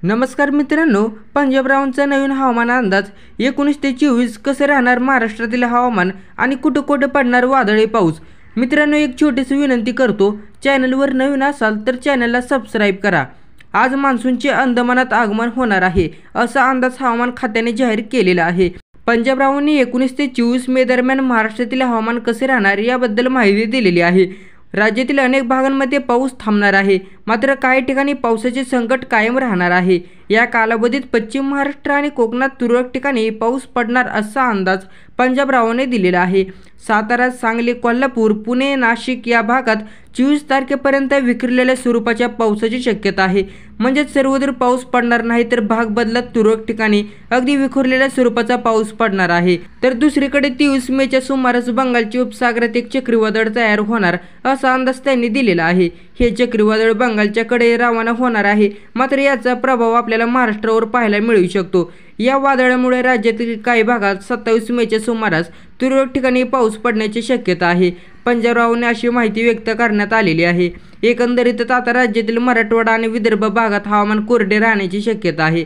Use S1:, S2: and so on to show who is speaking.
S1: नमस्कार मित्रांनो, पंजाबरावांचा नवीन हवामान अंदाज 19 ते 24 कसे राहणार महाराष्ट्रातील हवामान आणि कुठं कुठं पडणार वादळी पाऊस। मित्रांनो, एक छोटीशी विनंती करतो, चॅनलवर नवीन असाल तर चॅनलला सबस्क्राईब करा। आज मान्सूनचे अंदमानात आगमन होणार आहे असा अंदाज हवामान खात्याने जाहीर केलेला आहे। पंजाबरावांनी 19 ते 24 मे दरम्यान महाराष्ट्रातील हवामान कसे राहणार याबद्दल माहिती दिलेली आहे। राज्यातील अनेक भागांमध्ये पाऊस थांबणार आहे, मात्र काही ठिकाणी पावसाचे संकट कायम राहणार आहे। या कालावधीत पश्चिम महाराष्ट्र आणि कोकणात तुरळक ठिकाणी पाऊस पडणार असा अंदाज पंजाबरावांनी दिलेला आहे। सातारा, सांगली, कोल्हापूर, पुणे, नाशिक या भागात 24 तारखेपर्यंत विखुरलेल्या स्वरूपाच्या पावसाची शक्यता आहे। म्हणजेच सर्वदूर पाऊस पडणार नाही, तर भाग बदलत तुरळक ठिकाणी अगदी विखुरलेल्या स्वरूपाचा पाऊस पडणार आहे। तर दुसरीकडे 23 मेच्या सुमारास बंगालच्या उपसागरात एक चक्रीवादळ तयार होणार असा अंदाज त्यांनी दिलेला आहे। हे चक्रीवादळ बंगालच्या कडे रवाना होणार आहे, मात्र याचा प्रभाव आपल्याला महाराष्ट्रावर पाहायला मिळू शकतो। या वादळामुळे राज्यातील काही भागात 27 मेच्या सुमारास तुरळक ठिकाणी पाऊस पडण्याची शक्यता आहे। पंजाबरावांनी अशी माहिती व्यक्त करण्यात आलेली आहे। एकंदरीतच आता राज्यातील मराठवाडा आणि विदर्भ भागात हवामान कोरडे राहण्याची शक्यता आहे।